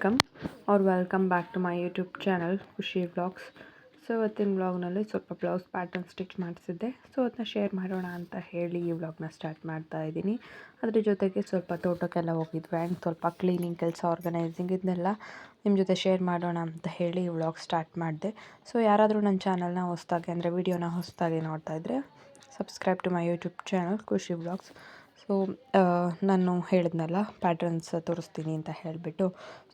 Welcome welcome back to my YouTube channel Khushi vlogs. So ಇವತ್ತಿನ ವ್ಲಾಗ್ನಲ್ಲಿ ಸ್ವಲ್ಪ ಬ್ಲೌಸ್ ಪ್ಯಾಟರ್ನ್ ಸ್ಟಿಚ್ ಮಾಡಿಸಿದ್ದೆ. ಸೊ ಅದನ್ನ ಶೇರ್ ಮಾಡೋಣ ಅಂತ ಹೇಳಿ ಈ ವ್ಲಾಗ್ನ ಸ್ಟಾರ್ಟ್ ಮಾಡ್ತಾ ಇದ್ದೀನಿ. ಅದ್ರ ಜೊತೆಗೆ ಸ್ವಲ್ಪ ತೋಟಕ್ಕೆಲ್ಲ ಹೋಗಿದ್ವಿ ಆ್ಯಂಡ್ ಸ್ವಲ್ಪ ಕ್ಲೀನಿಂಗ್ ಕೆಲಸ, ಆರ್ಗನೈಸಿಂಗ್ ಇದನ್ನೆಲ್ಲ ನಿಮ್ಮ ಜೊತೆ ಶೇರ್ ಮಾಡೋಣ ಅಂತ ಹೇಳಿ ಈ ವ್ಲಾಗ್ ಸ್ಟಾರ್ಟ್ ಮಾಡಿದೆ. ಸೊ ಯಾರಾದರೂ ನನ್ನ ಚಾನಲ್ನ ಹೊಸ್ದಾಗಿ ಅಂದರೆ ವೀಡಿಯೋನ ಹೊಸ್ದಾಗಿ ನೋಡ್ತಾ ಇದ್ದರೆ subscribe to my YouTube channel Khushi vlogs. So ನಾನು ಹೇಳಿದ್ನಲ್ಲ ಪ್ಯಾಟರ್ನ್ಸ್ ತೋರಿಸ್ತೀನಿ ಅಂತ ಹೇಳಿಬಿಟ್ಟು.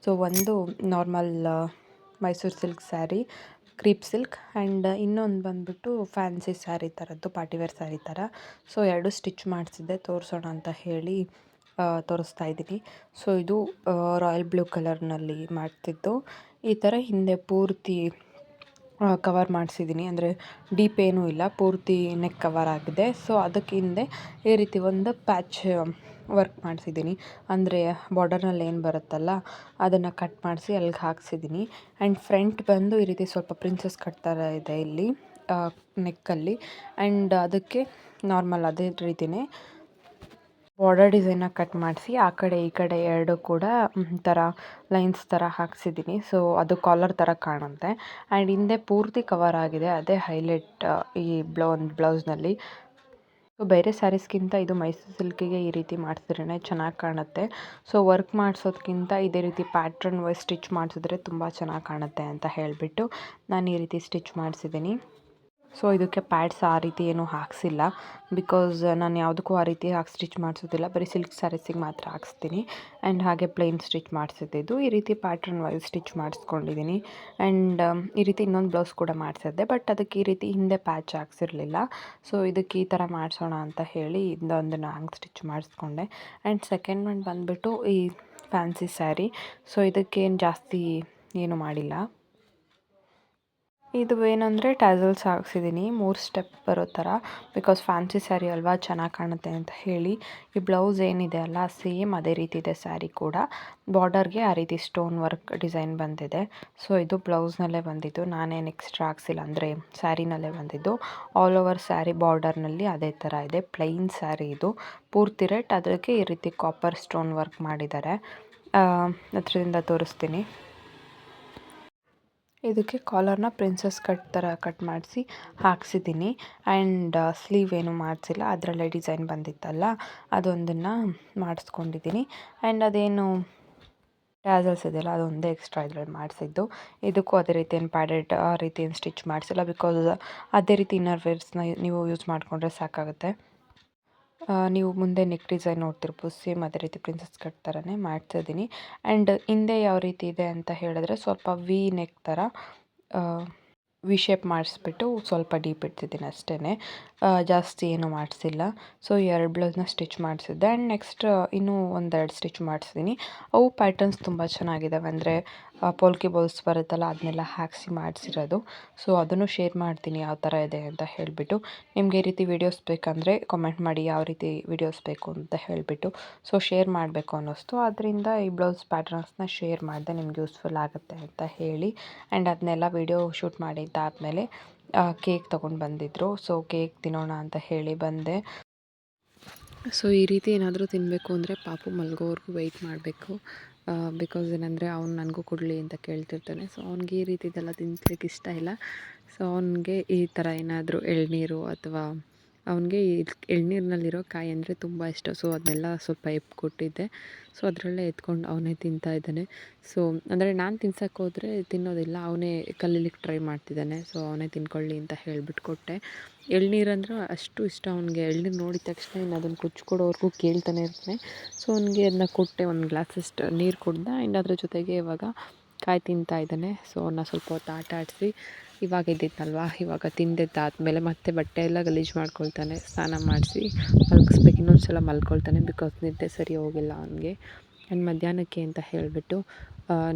ಸೊ ಒಂದು normal Mysuru silk sari, crepe silk, and ಇನ್ನೊಂದು ಬಂದುಬಿಟ್ಟು ಫ್ಯಾನ್ಸಿ ಸ್ಯಾರಿ ಥರದ್ದು, ಪಾರ್ಟಿವೇರ್ ಸ್ಯಾರಿ ಥರ. ಸೊ ಎರಡು ಸ್ಟಿಚ್ ಮಾಡಿಸಿದ್ದೆ, ತೋರಿಸೋಣ ಅಂತ ಹೇಳಿ ತೋರಿಸ್ತಾ ಇದ್ದೀನಿ. ಸೊ ಇದು ರಾಯಲ್ ಬ್ಲೂ ಕಲರ್ನಲ್ಲಿ ಮಾಡ್ತಿದ್ದು. ಈ ಥರ ಹಿಂದೆ ಪೂರ್ತಿ ಕವರ್ ಮಾಡಿಸಿದ್ದೀನಿ, ಅಂದರೆ ಡೀಪ್ ಏನೂ ಇಲ್ಲ, ಪೂರ್ತಿ ನೆಕ್ ಕವರ್ ಆಗಿದೆ. ಸೊ ಅದಕ್ಕೆ ಹಿಂದೆ ಈ ರೀತಿ ಒಂದು ಪ್ಯಾಚ್ ವರ್ಕ್ ಮಾಡಿಸಿದ್ದೀನಿ, ಅಂದರೆ ಬಾರ್ಡರ್ನಲ್ಲಿ ಏನು ಬರುತ್ತಲ್ಲ ಅದನ್ನು ಕಟ್ ಮಾಡಿಸಿ ಅಲ್ಲಿಗೆ ಹಾಕ್ಸಿದ್ದೀನಿ. ಆ್ಯಂಡ್ ಫ್ರಂಟ್ ಬಂದು ಈ ರೀತಿ ಸ್ವಲ್ಪ ಪ್ರಿನ್ಸಸ್ ಕಟ್ ಥರ ಇದೆ ಇಲ್ಲಿ ನೆಕ್ಕಲ್ಲಿ. ಆ್ಯಂಡ್ ಅದಕ್ಕೆ ನಾರ್ಮಲ್ ಅದೇ ರೀತಿಯೇ ಬಾರ್ಡರ್ ಡಿಸೈನ ಕಟ್ ಮಾಡಿಸಿ ಆ ಕಡೆ ಈ ಕಡೆ ಎರಡು ಕೂಡ ಥರ ಲೈನ್ಸ್ ಥರ ಹಾಕ್ಸಿದ್ದೀನಿ. ಸೊ ಅದು ಕಾಲರ್ ಥರ ಕಾಣುತ್ತೆ. ಆ್ಯಂಡ್ ಹಿಂದೆ ಪೂರ್ತಿ ಕವರ್ ಆಗಿದೆ, ಅದೇ ಹೈಲೈಟ್ ಈ ಬ್ಲೌಸ್ನಲ್ಲಿ. ಸೊ ಬೇರೆ ಸ್ಯಾರೀಸ್ಗಿಂತ ಇದು ಮೈಸೂರು ಸಿಲ್ಕಿಗೆ ಈ ರೀತಿ ಮಾಡಿಸಿದ್ರೇ ಚೆನ್ನಾಗಿ ಕಾಣುತ್ತೆ. ಸೊ ವರ್ಕ್ ಮಾಡಿಸೋದ್ಕಿಂತ ಇದೇ ರೀತಿ ಪ್ಯಾಟ್ರನ್ ವೈಸ್ ಸ್ಟಿಚ್ ಮಾಡಿಸಿದ್ರೆ ತುಂಬ ಚೆನ್ನಾಗಿ ಕಾಣುತ್ತೆ ಅಂತ ಹೇಳಿಬಿಟ್ಟು ನಾನು ಈ ರೀತಿ ಸ್ಟಿಚ್ ಮಾಡಿಸಿದ್ದೀನಿ. ಸೊ ಇದಕ್ಕೆ ಪ್ಯಾಡ್ಸ್ ಆ ರೀತಿ ಏನೂ ಹಾಕ್ಸಿಲ್ಲ, ಬಿಕಾಸ್ ನಾನು ಯಾವುದಕ್ಕೂ ಆ ರೀತಿ ಹಾಕಿ ಸ್ಟಿಚ್ ಮಾಡಿಸೋದಿಲ್ಲ, ಬರೀ ಸಿಲ್ಕ್ ಸ್ಯಾರೀಸಿಗೆ ಮಾತ್ರ ಹಾಕ್ಸ್ತೀನಿ. ಆ್ಯಂಡ್ ಹಾಗೆ ಪ್ಲೇನ್ ಸ್ಟಿಚ್ ಮಾಡಿಸಿದ್ದು ಈ ರೀತಿ ಪ್ಯಾಟ್ರನ್ ವೈಸ್ ಸ್ಟಿಚ್ ಮಾಡಿಸ್ಕೊಂಡಿದ್ದೀನಿ. ಆ್ಯಂಡ್ ಈ ರೀತಿ ಇನ್ನೊಂದು ಬ್ಲೌಸ್ ಕೂಡ ಮಾಡಿಸಿದ್ದೆ, ಬಟ್ ಅದಕ್ಕೆ ಈ ರೀತಿ ಹಿಂದೆ ಪ್ಯಾಚ್ ಹಾಕ್ಸಿರಲಿಲ್ಲ. ಸೊ ಇದಕ್ಕೆ ಈ ಥರ ಮಾಡಿಸೋಣ ಅಂತ ಹೇಳಿ ಇದೊಂದನ್ನು ಹಂಗೆ ಸ್ಟಿಚ್ ಮಾಡಿಸ್ಕೊಂಡೆ. ಆ್ಯಂಡ್ ಸೆಕೆಂಡ್ ಒನ್ ಬಂದುಬಿಟ್ಟು ಈ ಫ್ಯಾನ್ಸಿ ಸ್ಯಾರಿ. ಸೊ ಇದಕ್ಕೇನು ಜಾಸ್ತಿ ಏನು ಮಾಡಿಲ್ಲ. ಇದು ಏನಂದರೆ ಟ್ಯಾಸಲ್ಸ್ ಹಾಕ್ಸಿದ್ದೀನಿ 3 ಸ್ಟೆಪ್ ಬರೋ ಥರ, ಬಿಕಾಸ್ ಫ್ಯಾನ್ಸಿ ಸ್ಯಾರಿ ಅಲ್ವಾ ಚೆನ್ನಾಗಿ ಕಾಣುತ್ತೆ ಅಂತ ಹೇಳಿ. ಈ ಬ್ಲೌಸ್ ಏನಿದೆ ಅಲ್ಲ ಸೇಮ್ ಅದೇ ರೀತಿ ಇದೆ ಸ್ಯಾರಿ ಕೂಡ. ಬಾರ್ಡರ್ಗೆ ಆ ರೀತಿ ಸ್ಟೋನ್ ವರ್ಕ್ ಡಿಸೈನ್ ಬಂದಿದೆ. ಸೊ ಇದು ಬ್ಲೌಸ್ನಲ್ಲೇ ಬಂದಿದ್ದು, ನಾನೇನು ಎಕ್ಸ್ಟ್ರಾ ಹಾಕ್ಸಿಲ್ಲ, ಅಂದರೆ ಸ್ಯಾರಿನಲ್ಲೇ ಬಂದಿದ್ದು. ಆಲ್ ಓವರ್ ಸ್ಯಾರಿ ಬಾರ್ಡರ್ನಲ್ಲಿ ಅದೇ ಥರ ಇದೆ, ಪ್ಲೈನ್ ಸ್ಯಾರಿ ಇದು. ಪೂರ್ತಿ ರೇಟ್ ಅದಕ್ಕೆ ಈ ರೀತಿ ಕಾಪರ್ ಸ್ಟೋನ್ ವರ್ಕ್ ಮಾಡಿದ್ದಾರೆ. ಹತ್ರದಿಂದ ತೋರಿಸ್ತೀನಿ. ಇದಕ್ಕೆ ಕಾಲರ್ನ ಪ್ರಿನ್ಸಸ್ ಕಟ್ ಥರ ಕಟ್ ಮಾಡಿಸಿ ಹಾಕ್ಸಿದ್ದೀನಿ. ಆ್ಯಂಡ್ ಸ್ಲೀವ್ ಏನು ಮಾಡಿಸಿಲ್ಲ, ಅದರಲ್ಲೇ ಡಿಸೈನ್ ಬಂದಿತ್ತಲ್ಲ ಅದೊಂದನ್ನು ಮಾಡಿಸ್ಕೊಂಡಿದ್ದೀನಿ. ಆ್ಯಂಡ್ ಅದೇನು ಟ್ಯಾಸಲ್ಸ್ ಇದೆಯಲ್ಲ ಅದೊಂದೇ ಎಕ್ಸ್ಟ್ರಾ ಇದರಲ್ಲಿ ಮಾಡಿಸಿದ್ದು. ಇದಕ್ಕೂ ಅದೇ ರೀತಿ ಏನು ಪ್ಯಾಡೆಡ್ ಆ ರೀತಿ ಏನು ಸ್ಟಿಚ್ ಮಾಡಿಸಿಲ್ಲ, ಬಿಕಾಸ್ ಅದೇ ರೀತಿ ಇನ್ನರ್ ವೇರ್ಸ್ನ ನೀವು ಯೂಸ್ ಮಾಡಿಕೊಂಡ್ರೆ ಸಾಕಾಗುತ್ತೆ. ನೀವು ಮುಂದೆ ನೆಕ್ ಡಿಸೈನ್ ನೋಡ್ತಿರ್ಬೋದು, ಸೇಮ್ ಅದೇ ರೀತಿ ಪ್ರಿನ್ಸಸ್ ಕಟ್ ಥರನೇ ಮಾಡ್ತಿದ್ದೀನಿ. ಆ್ಯಂಡ್ ಹಿಂದೆ ಯಾವ ರೀತಿ ಇದೆ ಅಂತ ಹೇಳಿದ್ರೆ ಸ್ವಲ್ಪ ವಿ ನೆಕ್ ಥರ ವಿ ಶೇಪ್ ಮಾಡಿಸ್ಬಿಟ್ಟು ಸ್ವಲ್ಪ ಡೀಪ್ ಇಡ್ತಿದ್ದೀನಿ ಅಷ್ಟೇ, ಜಾಸ್ತಿ ಏನು ಮಾಡಿಸಿಲ್ಲ. ಸೊ 2 ಬ್ಲೌಸ್ನ ಸ್ಟಿಚ್ ಮಾಡಿಸಿದ್ದೆ. ಆ್ಯಂಡ್ ನೆಕ್ಸ್ಟ್ ಇನ್ನೂ 1-2 ಸ್ಟಿಚ್ ಮಾಡಿಸಿದ್ದೀನಿ. ಅವು ಪ್ಯಾಟರ್ನ್ಸ್ ತುಂಬ ಚೆನ್ನಾಗಿದ್ದಾವೆ, ಅಂದರೆ ಪೋಲ್ಕಿ ಬಾಲ್ಸ್ ಬರುತ್ತಲ್ಲ ಅದನ್ನೆಲ್ಲ ಹಾಕಿಸಿ ಮಾಡಿಸಿರೋದು. ಸೊ ಅದನ್ನು ಶೇರ್ ಮಾಡ್ತೀನಿ ಯಾವ ಥರ ಇದೆ ಅಂತ ಹೇಳಿಬಿಟ್ಟು. ನಿಮಗೆ ಈ ರೀತಿ ವೀಡಿಯೋಸ್ ಬೇಕಂದರೆ ಕಾಮೆಂಟ್ ಮಾಡಿ, ಯಾವ ರೀತಿ ವೀಡಿಯೋಸ್ ಬೇಕು ಅಂತ ಹೇಳಿಬಿಟ್ಟು. ಸೊ ಶೇರ್ ಮಾಡಬೇಕು ಅನ್ನಿಸ್ತು, ಅದರಿಂದ ಈ ಬ್ಲೌಸ್ ಪ್ಯಾಟರ್ನ್ಸ್ನ ಶೇರ್ ಮಾಡಿದೆ, ನಿಮ್ಗೆ ಯೂಸ್ಫುಲ್ ಆಗುತ್ತೆ ಅಂತ ಹೇಳಿ. ಆ್ಯಂಡ್ ಅದನ್ನೆಲ್ಲ ವೀಡಿಯೋ ಶೂಟ್ ಮಾಡಿದ್ದಾದಮೇಲೆ ಕೇಕ್ ತೊಗೊಂಡು ಬಂದಿದ್ದರು. ಸೊ ಕೇಕ್ ತಿನ್ನೋಣ ಅಂತ ಹೇಳಿ ಬಂದೆ. ಸೊ ಈ ರೀತಿ ಏನಾದರೂ ತಿನ್ನಬೇಕು ಅಂದರೆ ಪಾಪು ಮಲ್ಗೋವರೆಗೂ ವೆಯ್ಟ್ ಮಾಡಬೇಕು, ಬಿಕಾಸ್ ಏನಂದರೆ ಅವ್ನು ನನಗೂ ಕೊಡಲಿ ಅಂತ ಕೇಳ್ತಿರ್ತಾನೆ. ಸೊ ಅವ್ನಿಗೆ ಈ ರೀತಿದೆಲ್ಲ ತಿನ್ನಿಸ್ಲಿಕ್ಕೆ ಇಷ್ಟ ಇಲ್ಲ. ಸೊ ಅವನಿಗೆ ಈ ಥರ ಏನಾದರೂ ಎಳ್ನೀರು ಅಥವಾ ಅವನಿಗೆ ಎಳ್ನೀರಿನಲ್ಲಿರೋ ಕಾಯಿ ಅಂದರೆ ತುಂಬ ಇಷ್ಟ. ಸೊ ಅದನ್ನೆಲ್ಲ ಸ್ವಲ್ಪ ಕೊಟ್ಟಿದ್ದೆ. ಸೊ ಅದರಲ್ಲೇ ಎತ್ಕೊಂಡು ಅವನೇ ತಿಂತಾ ಇದ್ದಾನೆ. ಸೊ ಅಂದರೆ ನಾನು ತಿನ್ಸಕ್ಕೆ ಹೋದರೆ ತಿನ್ನೋದಿಲ್ಲ, ಅವನೇ ಕಲೀಲಿಕ್ಕೆ ಟ್ರೈ ಮಾಡ್ತಿದ್ದಾನೆ. ಸೊ ಅವನೇ ತಿನ್ಕೊಳ್ಳಿ ಅಂತ ಹೇಳಿಬಿಟ್ಟು ಕೊಟ್ಟೆ. ಎಳ್ನೀರಂದ್ರೆ ಅಷ್ಟು ಇಷ್ಟ ಅವನಿಗೆ. ಎಳ್ನೀರು ನೋಡಿದ ತಕ್ಷಣ ಇನ್ನು ಅದನ್ನು ಕೊಡೋವರೆಗೂ ಕೇಳ್ತಾನೆ ಇರ್ತಾನೆ. ಸೊ ಅವನಿಗೆ ಅದನ್ನ ಕೊಟ್ಟೆ, 1 ಗ್ಲಾಸಷ್ಟು ನೀರು ಕುಡ್ದ. ಆ್ಯಂಡ್ ಅದ್ರ ಜೊತೆಗೆ ಇವಾಗ ಕಾಯಿ ತಿಂತಾ ಇದ್ದಾನೆ. ಸೊ ಅವನ್ನ ಸ್ವಲ್ಪ ಹೊತ್ತು ಆಟ ಆಡಿಸಿ ಇವಾಗ ಇದ್ದಿದ್ದಲ್ವ, ಇವಾಗ ತಿಂದಿದ್ದಾದಮೇಲೆ ಮತ್ತೆ ಬಟ್ಟೆ ಎಲ್ಲ ಗಲೀಜು ಮಾಡ್ಕೊಳ್ತಾನೆ. ಸ್ನಾನ ಮಾಡಿಸಿ ಮಲಗಿಸ್ಬೇಕು, ಇನ್ನೊಂದು ಸಲ ಮಲ್ಕೊಳ್ತಾನೆ, ಬಿಕಾಸ್ ನಿದ್ದೆ ಸರಿ ಹೋಗಿಲ್ಲ ಅವನಿಗೆ. ಆ್ಯಂಡ್ ಮಧ್ಯಾಹ್ನಕ್ಕೆ ಅಂತ ಹೇಳಿಬಿಟ್ಟು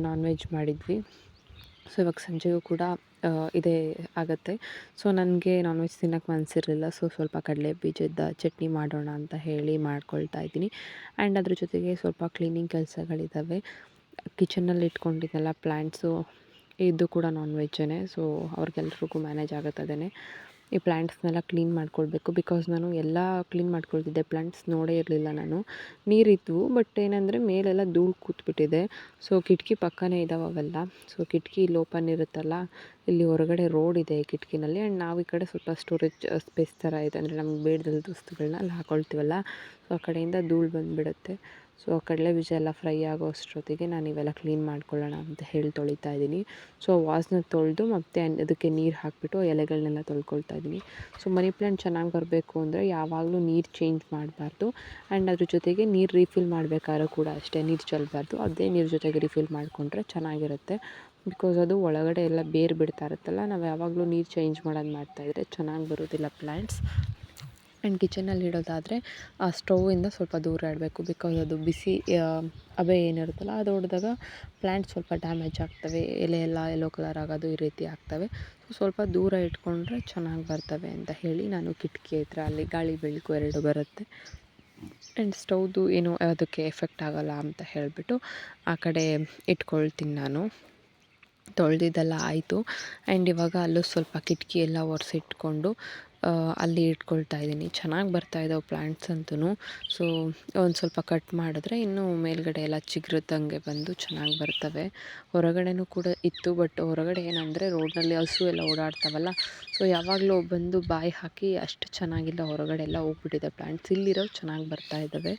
ನಾನ್ ವೆಜ್ ಮಾಡಿದ್ವಿ. ಸೊ ಇವಾಗ ಸಂಜೆಗೂ ಕೂಡ ಇದೇ ಆಗುತ್ತೆ. ಸೊ ನನಗೆ ನಾನ್ ವೆಜ್ ತಿನ್ನೋಕ್ಕೆ ಮನಸ್ಸಿರಲಿಲ್ಲ. ಸೊ ಸ್ವಲ್ಪ ಕಡಲೆ ಬೀಜದ ಚಟ್ನಿ ಮಾಡೋಣ ಅಂತ ಹೇಳಿ ಮಾಡ್ಕೊಳ್ತಾ ಇದ್ದೀನಿ. ಆ್ಯಂಡ್ ಅದ್ರ ಜೊತೆಗೆ ಸ್ವಲ್ಪ ಕ್ಲೀನಿಂಗ್ ಕೆಲಸಗಳಿದ್ದಾವೆ. ಕಿಚನಲ್ಲಿ ಇಟ್ಕೊಂಡಿದ್ದೆಲ್ಲ ಪ್ಲ್ಯಾಂಟ್ಸು, ಇದು ಕೂಡ ನಾನ್ ವೆಜ್ಜೇ. So ಅವ್ರಿಗೆಲ್ರಿಗೂ manage ಆಗುತ್ತದೇ. ಈ ಪ್ಲ್ಯಾಂಟ್ಸ್ನೆಲ್ಲ ಕ್ಲೀನ್ ಮಾಡ್ಕೊಳ್ಬೇಕು. ಬಿಕಾಸ್ ನಾನು ಎಲ್ಲ ಕ್ಲೀನ್ ಮಾಡ್ಕೊಳ್ತಿದ್ದೆ, ಪ್ಲ್ಯಾಂಟ್ಸ್ ನೋಡೇ ಇರಲಿಲ್ಲ ನಾನು. ನೀರಿದ್ವು, ಬಟ್ ಏನಂದರೆ ಮೇಲೆಲ್ಲ ಧೂಳು ಕೂತ್ಬಿಟ್ಟಿದೆ. ಸೊ ಕಿಟಕಿ ಪಕ್ಕನೇ ಇದ್ದಾವೆ ಅವೆಲ್ಲ. ಸೊ ಕಿಟಕಿ ಇಲ್ಲಿ ಓಪನ್ ಇರುತ್ತಲ್ಲ, ಇಲ್ಲಿ ಹೊರಗಡೆ ರೋಡ್ ಇದೆ ಕಿಟಕಿನಲ್ಲಿ. ಆ್ಯಂಡ್ ನಾವು ಈ ಕಡೆ ಸ್ವಲ್ಪ ಸ್ಟೋರೇಜ್ ಸ್ಪೇಸ್ ಥರ ಇದೆ, ಅಂದರೆ ನಮ್ಗೆ ಬೇಡದಿಲ್ಲದ ವಸ್ತುಗಳನ್ನ ಅಲ್ಲಿ ಹಾಕ್ಕೊಳ್ತೀವಲ್ಲ, ಸೊ ಆ ಕಡೆಯಿಂದ ಧೂಳು ಬಂದುಬಿಡುತ್ತೆ. ಸೊ ಕಡಲೆ ಬೀಜ ಎಲ್ಲ ಫ್ರೈ ಆಗೋ ಅಷ್ಟೊತ್ತಿಗೆ ನಾನು ಇವೆಲ್ಲ ಕ್ಲೀನ್ ಮಾಡ್ಕೊಳ್ಳೋಣ ಅಂತ ಹೇಳಿ ತೊಳಿತಾ ಇದ್ದೀನಿ. ಸೊ ವಾಸನ್ನ ತೊಳೆದು ಮತ್ತೆ ಅದಕ್ಕೆ ನೀರು ಹಾಕಿಬಿಟ್ಟು ಎಲೆಗಳನ್ನೆಲ್ಲ ತೊಳ್ಕೊಳ್ತಾ ಇದ್ದೀನಿ. ಸೊ ಮನಿ ಪ್ಲ್ಯಾಂಟ್ ಚೆನ್ನಾಗಿ ಬರಬೇಕು ಅಂದರೆ ಯಾವಾಗಲೂ ನೀರು ಚೇಂಜ್ ಮಾಡಬಾರ್ದು. ಆ್ಯಂಡ್ ಅದ್ರ ಜೊತೆಗೆ ನೀರು ರೀಫಿಲ್ ಮಾಡಬೇಕಾದ್ರೂ ಕೂಡ ಅಷ್ಟೇ, ನೀರು ಚೆಲ್ಲಬಾರ್ದು. ಅದೇ ನೀರು ಜೊತೆಗೆ ರೀಫಿಲ್ ಮಾಡಿಕೊಂಡ್ರೆ ಚೆನ್ನಾಗಿರುತ್ತೆ. ಬಿಕಾಸ್ ಅದು ಒಳಗಡೆ ಎಲ್ಲ ಬೇರು ಬಿಡ್ತಾ ಇರುತ್ತಲ್ಲ, ನಾವು ಯಾವಾಗಲೂ ನೀರು ಚೇಂಜ್ ಮಾಡೋದು ಮಾಡ್ತಾಯಿದ್ರೆ ಚೆನ್ನಾಗಿ ಬರೋದಿಲ್ಲ ಪ್ಲ್ಯಾಂಟ್ಸ್. ಆ್ಯಂಡ್ ಕಿಚನಲ್ಲಿ ಇಡೋದಾದರೆ ಆ ಸ್ಟೌವಿಂದ ಸ್ವಲ್ಪ ದೂರ ಇಡಬೇಕು. ಬಿಕಾಸ್ ಅದು ಬಿಸಿ ಹಬೆ ಏನಿರುತ್ತಲ್ಲ ಅದು ಹೊಡೆದಾಗ ಪ್ಲ್ಯಾಂಟ್ ಸ್ವಲ್ಪ ಡ್ಯಾಮೇಜ್ ಆಗ್ತವೆ, ಎಲೆ ಎಲ್ಲ ಯೆಲ್ಲೋ ಕಲರ್ ಆಗೋದು ಈ ರೀತಿ ಆಗ್ತವೆ. ಸೊ ಸ್ವಲ್ಪ ದೂರ ಇಟ್ಕೊಂಡ್ರೆ ಚೆನ್ನಾಗಿ ಬರ್ತವೆ ಅಂತ ಹೇಳಿ ನಾನು ಕಿಟಕಿ ಹತ್ರ, ಅಲ್ಲಿ ಗಾಳಿ ಬೆಳಕು ಎರಡು ಬರುತ್ತೆ. ಆ್ಯಂಡ್ ಸ್ಟೌವ್ದು ಏನು ಅದಕ್ಕೆ ಎಫೆಕ್ಟ್ ಆಗೋಲ್ಲ ಅಂತ ಹೇಳಿಬಿಟ್ಟು ಆ ಕಡೆ ಇಟ್ಕೊಳ್ತೀನಿ ನಾನು. ತೊಳೆದಿದ್ದೆಲ್ಲ ಆಯಿತು. ಆ್ಯಂಡ್ ಇವಾಗ ಅಲ್ಲೂ ಸ್ವಲ್ಪ ಕಿಟಕಿ ಎಲ್ಲ ಒರೆಸಿಟ್ಕೊಂಡು ಅಲ್ಲಿ ಇಟ್ಕೊಳ್ತಾ ಇದ್ದೀನಿ. ಚೆನ್ನಾಗಿ ಬರ್ತಾಯಿದ್ದಾವೆ ಪ್ಲ್ಯಾಂಟ್ಸ್ ಅಂತೂ. ಸೊ ಒಂದು ಸ್ವಲ್ಪ ಕಟ್ ಮಾಡಿದ್ರೆ ಇನ್ನೂ ಮೇಲ್ಗಡೆ ಎಲ್ಲ ಚಿಗುರುತ್ತಂಗೆ ಬಂದು ಚೆನ್ನಾಗಿ ಬರ್ತವೆ. ಹೊರಗಡೆನೂ ಕೂಡ ಇತ್ತು, ಬಟ್ ಹೊರಗಡೆ ಏನಂದರೆ ರೋಡ್ನಲ್ಲಿ ಹಸು ಎಲ್ಲ ಓಡಾಡ್ತಾವಲ್ಲ, ಸೊ ಯಾವಾಗಲೂ ಬಂದು ಬಾಯಿ ಹಾಕಿ ಅಷ್ಟು ಚೆನ್ನಾಗಿಲ್ಲ, ಹೊರಗಡೆ ಎಲ್ಲ ಹೋಗ್ಬಿಟ್ಟಿದೆ ಪ್ಲ್ಯಾಂಟ್ಸ್. ಇಲ್ಲಿರೋ ಚೆನ್ನಾಗಿ ಬರ್ತಾಯಿದ್ದಾವೆ.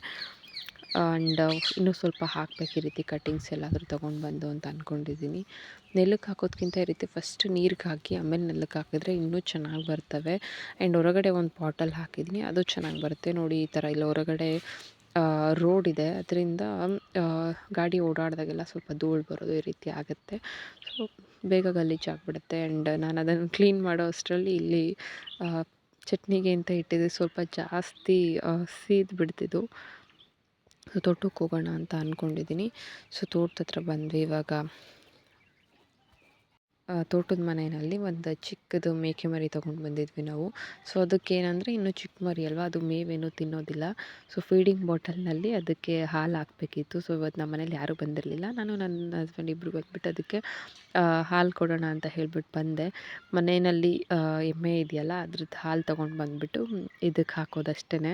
ಆ್ಯಂಡ್ ಇನ್ನೂ ಸ್ವಲ್ಪ ಹಾಕಬೇಕು ಈ ರೀತಿ ಕಟ್ಟಿಂಗ್ಸ್ ಎಲ್ಲಾದರೂ ತೊಗೊಂಡು ಬಂದು ಅಂತ ಅಂದ್ಕೊಂಡಿದ್ದೀನಿ. ನೆಲಕ್ಕೆ ಹಾಕೋದಕ್ಕಿಂತ ಈ ರೀತಿ ಫಸ್ಟ್ ನೀರಿಗೆ ಹಾಕಿ ಆಮೇಲೆ ನೆಲಕ್ಕೆ ಹಾಕಿದ್ರೆ ಇನ್ನೂ ಚೆನ್ನಾಗಿ ಬರ್ತವೆ. ಆ್ಯಂಡ್ ಹೊರಗಡೆ ಒಂದು ಪಾಟಲ್ಲಿ ಹಾಕಿದ್ದೀನಿ, ಅದು ಚೆನ್ನಾಗಿ ಬರುತ್ತೆ ನೋಡಿ. ಈ ಥರ ಇಲ್ಲ ಹೊರಗಡೆ ರೋಡ್ ಇದೆ, ಅದರಿಂದ ಗಾಡಿ ಓಡಾಡಿದಾಗೆಲ್ಲ ಸ್ವಲ್ಪ ಧೂಳು ಬರೋದು ಈ ರೀತಿ ಆಗುತ್ತೆ. ಸೊ ಬೇಗ ಗಲೀಜಾಗಿಬಿಡುತ್ತೆ. ಆ್ಯಂಡ್ ನಾನು ಅದನ್ನು ಕ್ಲೀನ್ ಮಾಡೋ ಅಷ್ಟರಲ್ಲಿ ಇಲ್ಲಿ ಚಟ್ನಿಗೆ ಅಂತ ಇಟ್ಟಿದ್ದು ಸ್ವಲ್ಪ ಜಾಸ್ತಿ ಸೀದು ಬಿಡ್ತಿದ್ದು. ಸೊ ತೋಟಕ್ಕೆ ಹೋಗೋಣ ಅಂತ ಅಂದ್ಕೊಂಡಿದ್ದೀನಿ. ಸೊ ತೋಟದ ಹತ್ರ ಬಂದ್ವಿ ಇವಾಗ. ತೋಟದ ಮನೆಯಲ್ಲಿ ಒಂದು ಚಿಕ್ಕದು ಮೇಕೆ ಮರಿ ತೊಗೊಂಡು ಬಂದಿದ್ವಿ ನಾವು. ಸೊ ಅದಕ್ಕೇನಂದರೆ ಇನ್ನೂ ಚಿಕ್ಕ ಮರಿ ಅಲ್ವಾ, ಅದು ಮೇವೇನೂ ತಿನ್ನೋದಿಲ್ಲ. ಸೊ ಫೀಡಿಂಗ್ ಬಾಟಲ್ನಲ್ಲಿ ಅದಕ್ಕೆ ಹಾಲು ಹಾಕಬೇಕಿತ್ತು. ಸೊ ಇವತ್ತು ನಮ್ಮ ಮನೇಲಿ ಯಾರೂ ಬಂದಿರಲಿಲ್ಲ, ನಾನು ನನ್ನ ಹಸ್ಬೆಂಡ್ ಇಬ್ಬರು ಬಂದುಬಿಟ್ಟು ಅದಕ್ಕೆ ಹಾಲು ಕೊಡೋಣ ಅಂತ ಹೇಳ್ಬಿಟ್ಟು ಬಂದೆ. ಮನೆಯಲ್ಲಿ ಎಮ್ಮೆ ಇದೆಯಲ್ಲ, ಅದ್ರದ್ದು ಹಾಲು ತೊಗೊಂಡು ಬಂದುಬಿಟ್ಟು ಇದಕ್ಕೆ ಹಾಕೋದಷ್ಟೇ.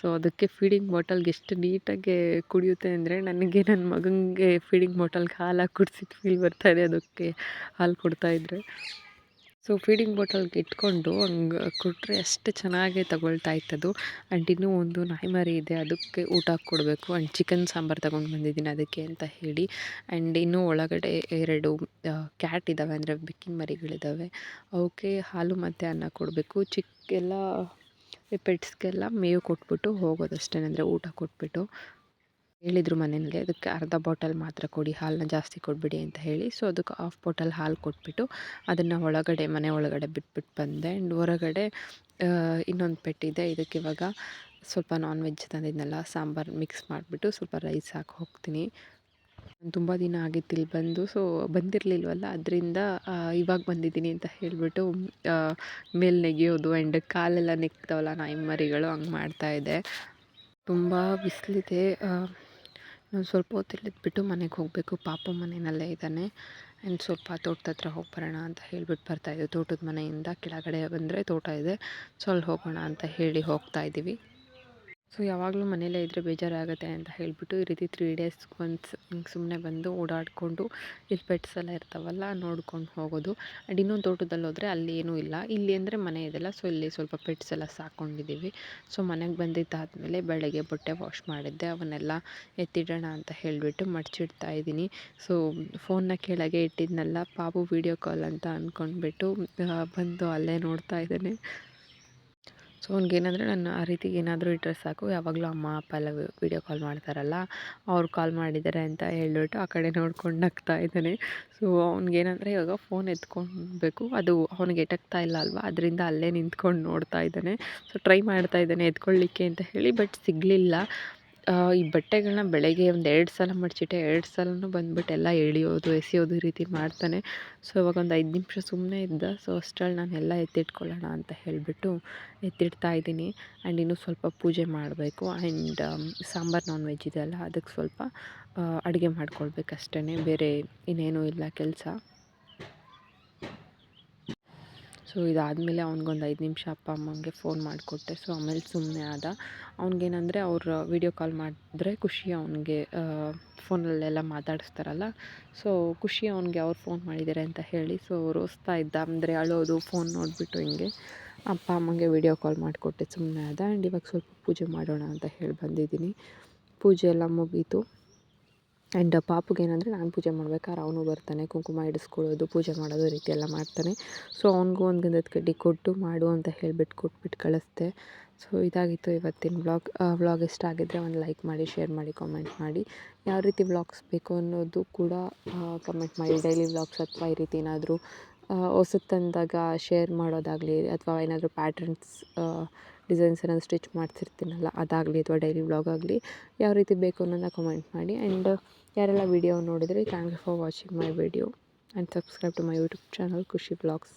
ಸೊ ಅದಕ್ಕೆ ಫೀಡಿಂಗ್ ಬಾಟಲ್ಗೆ ಎಷ್ಟು ನೀಟಾಗಿ ಕುಡಿಯುತ್ತೆ ಅಂದರೆ, ನನಗೆ ನನ್ನ ಮಗನಿಗೆ ಫೀಡಿಂಗ್ ಬಾಟಲ್ಗೆ ಹಾಲು ಹಾಕಿ ಕುಡಿಸಿದ ಫೀಲ್ ಬರ್ತಾಯಿದೆ ಅದಕ್ಕೆ ಹಾಲು ಕೊಡ್ತಾಯಿದ್ರೆ. ಸೊ ಫೀಡಿಂಗ್ ಬಾಟಲ್ಗೆ ಇಟ್ಕೊಂಡು ಹಂಗೆ ಕೊಟ್ಟರೆ ಅಷ್ಟು ಚೆನ್ನಾಗಿ ತಗೊಳ್ತಾ ಇತ್ತದು. ಆ್ಯಂಡ್ ಇನ್ನೂ ಒಂದು ನಾಯಿ ಮರಿ ಇದೆ, ಅದಕ್ಕೆ ಊಟ ಕೊಡಬೇಕು. ಆ್ಯಂಡ್ ಚಿಕನ್ ಸಾಂಬಾರು ತೊಗೊಂಡು ಬಂದಿದ್ದೀನಿ ಅದಕ್ಕೆ ಅಂತ ಹೇಳಿ. ಆ್ಯಂಡ್ ಇನ್ನೂ ಒಳಗಡೆ 2 ಕ್ಯಾಟ್ ಇದ್ದಾವೆ, ಅಂದರೆ ಬೆಕ್ಕಿನ ಮರಿಗಳಿದ್ದಾವೆ. ಅವಕ್ಕೆ ಹಾಲು ಮತ್ತು ಅನ್ನ ಕೊಡಬೇಕು. ಚಿಕ್ಕೆಲ್ಲ ಪೆಟ್ಸ್ಗೆಲ್ಲ ಮೇವು ಕೊಟ್ಬಿಟ್ಟು ಹೋಗೋದಷ್ಟೇ, ಅಂದರೆ ಊಟ ಕೊಟ್ಬಿಟ್ಟು. ಹೇಳಿದರು ಮನೆಯಲ್ಲಿ ಅದಕ್ಕೆ ಅರ್ಧ ಬಾಟಲ್ ಮಾತ್ರ ಕೊಡಿ, ಹಾಲನ್ನ ಜಾಸ್ತಿ ಕೊಡಬೇಡಿ ಅಂತ ಹೇಳಿ. ಸೊ ಅದಕ್ಕೆ ಹಾಫ್ ಬಾಟಲ್ ಹಾಲು ಕೊಟ್ಬಿಟ್ಟು ಅದನ್ನು ಒಳಗಡೆ ಮನೆ ಒಳಗಡೆ ಬಿಟ್ಬಿಟ್ಟು ಬಂದೆ. ಆ್ಯಂಡ್ ಹೊರಗಡೆ ಇನ್ನೊಂದು ಪೆಟ್ಟಿದೆ, ಇದಕ್ಕೆ ಇವಾಗ ಸ್ವಲ್ಪ ನಾನ್ ವೆಜ್ ತಂದಿದ್ನಲ್ಲ, ಸಾಂಬಾರು ಮಿಕ್ಸ್ ಮಾಡಿಬಿಟ್ಟು ಸ್ವಲ್ಪ ರೈಸ್ ಹಾಕಿ ಹೋಗ್ತೀನಿ. ತುಂಬ ದಿನ ಆಗಿತ್ತು ಇಲ್ಲಿ ಬಂದು, ಸೊ ಬಂದಿರಲಿಲ್ವಲ್ಲ, ಅದರಿಂದ ಇವಾಗ ಬಂದಿದ್ದೀನಿ ಅಂತ ಹೇಳಿಬಿಟ್ಟು ಮೇಲೆ ನೆಗೆಯೋದು ಆ್ಯಂಡ್ ಕಾಲೆಲ್ಲ ನೆಕ್ತಾವಲ್ಲ ನಾಯಿ ಮರಿಗಳು, ಹಂಗೆ ಮಾಡ್ತಾಯಿದ್ದೆ. ತುಂಬ ಬಿಸಿಲಿದೆ. ಇನ್ನೊಂದು ಸ್ವಲ್ಪ ಹೊತ್ತು ಇಳಿದ್ಬಿಟ್ಟು ಮನೆಗೆ ಹೋಗಬೇಕು. ಪಾಪು ಮನೆಯಲ್ಲೇ ಇದ್ದಾನೆ. ಆ್ಯಂಡ್ ಸ್ವಲ್ಪ ತೋಟದ ಹತ್ರ ಹೋಗಿ ಬರೋಣ ಅಂತ ಹೇಳ್ಬಿಟ್ಟು ಬರ್ತಾಯಿದ್ದೆ. ತೋಟದ ಮನೆಯಿಂದ ಕೆಳಗಡೆ ಬಂದರೆ ತೋಟ ಇದೆ, ಸೊ ಅಲ್ಲಿ ಹೋಗೋಣ ಅಂತ ಹೇಳಿ ಹೋಗ್ತಾ ಇದ್ದೀವಿ. ಸೊ ಯಾವಾಗಲೂ ಮನೇಲೇ ಇದ್ದರೆ ಬೇಜಾರಾಗುತ್ತೆ ಅಂತ ಹೇಳಿಬಿಟ್ಟು ಈ ರೀತಿ 3 ಡೇಸ್ ಒನ್ಸ್ ಹಿಂಗೆ ಸುಮ್ಮನೆ ಬಂದು ಓಡಾಡಿಕೊಂಡು ಇಲ್ಲಿ ಪೆಟ್ಸ್ ಎಲ್ಲ ಇರ್ತಾವಲ್ಲ ನೋಡ್ಕೊಂಡು ಹೋಗೋದು. ಆ್ಯಂಡ್ ಇನ್ನೊಂದು ತೋಟದಲ್ಲಿ ಹೋದರೆ ಅಲ್ಲಿ ಏನೂ ಇಲ್ಲ, ಇಲ್ಲಿ ಅಂದರೆ ಮನೆ ಇದೆಲ್ಲ, ಸೊ ಇಲ್ಲಿ ಸ್ವಲ್ಪ ಪೆಟ್ಸ್ ಎಲ್ಲ ಸಾಕೊಂಡಿದ್ದೀವಿ. ಸೊ ಮನೆಗೆ ಬಂದಿದ್ದಾದಮೇಲೆ ಬೆಳಗ್ಗೆ ಬಟ್ಟೆ ವಾಶ್ ಮಾಡಿದ್ದೆ, ಅವನ್ನೆಲ್ಲ ಎತ್ತಿಡೋಣ ಅಂತ ಹೇಳಿಬಿಟ್ಟು ಮಡಚಿಡ್ತಾ ಇದ್ದೀನಿ. ಸೊ ಫೋನ್ನ ಕೆಳಗೆ ಇಟ್ಟಿದ್ನಲ್ಲ, ಪಾಪು ವೀಡಿಯೋ ಕಾಲ್ ಅಂತ ಅಂದ್ಕೊಂಡ್ಬಿಟ್ಟು ಬಂದು ಅಲ್ಲೇ ನೋಡ್ತಾ ಇದ್ದಾನೆ. ಸೊ ಅವ್ನಿಗೇನಂದರೆ ನಾನು ಆ ರೀತಿ ಏನಾದರೂ ಇಟ್ಟರೆ ಸಾಕು, ಯಾವಾಗಲೂ ಅಮ್ಮ ಅಪ್ಪ ಎಲ್ಲ ವೀಡಿಯೋ ಕಾಲ್ ಮಾಡ್ತಾರಲ್ಲ, ಅವ್ರು ಕಾಲ್ ಮಾಡಿದ್ದಾರೆ ಅಂತ ಹೇಳ್ಬಿಟ್ಟು ಆ ಕಡೆ ನೋಡ್ಕೊಂಡು ನಗ್ತಾ ಇದ್ದಾನೆ. ಸೊ ಅವ್ನಿಗೇನಂದರೆ ಇವಾಗ ಫೋನ್ ಎತ್ಕೊಳ್ಬೇಕು, ಅದು ಅವ್ನಿಗೆ ಎಟಕ್ತಾ ಇಲ್ಲ ಅಲ್ವಾ, ಅದರಿಂದ ಅಲ್ಲೇ ನಿಂತ್ಕೊಂಡು ನೋಡ್ತಾ ಇದ್ದಾನೆ. ಸೊ ಟ್ರೈ ಮಾಡ್ತಾ ಇದ್ದಾನೆ ಎತ್ಕೊಳ್ಳಿಕ್ಕೆ ಅಂತ ಹೇಳಿ, ಬಟ್ ಸಿಗಲಿಲ್ಲ. ಈ ಬಟ್ಟೆಗಳನ್ನ ಬೆಳಗ್ಗೆ ಒಂದು 2 ಸಲ ಮಡಚಿಟ್ಟೆ, 2 ಸಲನೂ ಬಂದುಬಿಟ್ಟು ಎಲ್ಲ ಎಳೆಯೋದು ಎಸೆಯೋದು ಈ ರೀತಿ ಮಾಡ್ತಾನೆ. ಸೊ ಇವಾಗ ಒಂದು 5 ನಿಮಿಷ ಸುಮ್ಮನೆ ಇದ್ದ. ಸೊ ಅಷ್ಟರಲ್ಲಿ ನಾನು ಎಲ್ಲ ಎತ್ತಿಟ್ಕೊಳ್ಳೋಣ ಅಂತ ಹೇಳಿಬಿಟ್ಟು ಎತ್ತಿಡ್ತಾ ಇದ್ದೀನಿ. ಆ್ಯಂಡ್ ಇನ್ನೂ ಸ್ವಲ್ಪ ಪೂಜೆ ಮಾಡಬೇಕು. ಆ್ಯಂಡ್ ಸಾಂಬಾರು ನಾನ್ ವೆಜ್ ಇದೆಯಲ್ಲ, ಅದಕ್ಕೆ ಸ್ವಲ್ಪ ಅಡುಗೆ ಮಾಡ್ಕೊಳ್ಬೇಕಷ್ಟೇ, ಬೇರೆ ಇನ್ನೇನೂ ಇಲ್ಲ ಕೆಲಸ. ಸೊ ಇದಾದಮೇಲೆ ಅವ್ನಿಗೊಂದು 5 ನಿಮಿಷ ಅಪ್ಪ ಅಮ್ಮಂಗೆ ಫೋನ್ ಮಾಡಿಕೊಟ್ಟೆ. ಸೊ ಆಮೇಲೆ ಸುಮ್ಮನೆ ಆದ. ಅವ್ನಿಗೇನಂದರೆ ಅವ್ರು ವೀಡಿಯೋ ಕಾಲ್ ಮಾಡಿದ್ರೆ ಖುಷಿ ಅವ್ನಿಗೆ, ಫೋನಲ್ಲೆಲ್ಲ ಮಾತಾಡಿಸ್ತಾರಲ್ಲ, ಸೊ ಖುಷಿ ಅವ್ನಿಗೆ ಅವ್ರು ಫೋನ್ ಮಾಡಿದ್ದಾರೆ ಅಂತ ಹೇಳಿ. ಸೊ ರೋಸ್ತಾ ಇದ್ದ, ಅಂದರೆ ಅಳೋದು, ಫೋನ್ ನೋಡಿಬಿಟ್ಟು ಹಿಂಗೆ. ಅಪ್ಪ ಅಮ್ಮಂಗೆ ವೀಡಿಯೋ ಕಾಲ್ ಮಾಡಿಕೊಟ್ಟೆ, ಸುಮ್ಮನೆ ಆದ. ಆ್ಯಂಡ್ ಇವಾಗ ಸ್ವಲ್ಪ ಪೂಜೆ ಮಾಡೋಣ ಅಂತ ಹೇಳಿ ಬಂದಿದ್ದೀನಿ. ಪೂಜೆ ಎಲ್ಲ ಮುಗೀತು. ಆ್ಯಂಡ್ ಪಾಪುಗೇನಂದರೆ ನಾನು ಪೂಜೆ ಮಾಡ್ಬೇಕಾದ್ರೆ ಅವನು ಬರ್ತಾನೆ, ಕುಂಕುಮ ಇಡಿಸ್ಕೊಳ್ಳೋದು, ಪೂಜೆ ಮಾಡೋದು ಈ ರೀತಿ ಎಲ್ಲ ಮಾಡ್ತಾನೆ. ಸೊ ಅವ್ನಿಗೂ ಒಂದು ಗಂಧದ ಕಡ್ಡಿ ಕೊಟ್ಟು ಮಾಡು ಅಂತ ಹೇಳಿಬಿಟ್ಟು ಕೊಟ್ಬಿಟ್ಟು ಕಳಿಸ್ದೆ. ಸೊ ಇದಾಗಿತ್ತು ಇವತ್ತಿನ ವ್ಲಾಗ್ ಇಷ್ಟ ಆಗಿದ್ದರೆ ಒಂದು ಲೈಕ್ ಮಾಡಿ, ಶೇರ್ ಮಾಡಿ, ಕಾಮೆಂಟ್ ಮಾಡಿ. ಯಾವ ರೀತಿ ವ್ಲಾಗ್ಸ್ ಬೇಕು ಅನ್ನೋದು ಕೂಡ ಕಮೆಂಟ್ ಮಾಡಿ. ಡೈಲಿ ವ್ಲಾಗ್ಸ್ ಅಥವಾ ಈ ರೀತಿ ಏನಾದರೂ ಹೊಸದು ತಂದಾಗ ಶೇರ್ ಮಾಡೋದಾಗಲಿ, ಅಥವಾ ಏನಾದರೂ ಪ್ಯಾಟ್ರನ್ಸ್ ಡಿಸೈನ್ಸ್ ಏನಾದರೂ ಸ್ಟಿಚ್ ಮಾಡ್ತಿರ್ತೀನಲ್ಲ ಅದಾಗಲಿ, ಅಥವಾ ಡೈಲಿ ವ್ಲಾಗ್ ಆಗಲಿ, ಯಾವ ರೀತಿ ಬೇಕು ಅನ್ನೋದನ್ನ ಕಮೆಂಟ್ ಮಾಡಿ. ಆ್ಯಂಡ್ ಯಾರೆಲ್ಲ ವಿಡಿಯೋ ನೋಡಿದರೆ thank you for watching my video and subscribe to my YouTube channel Khushi vlogs.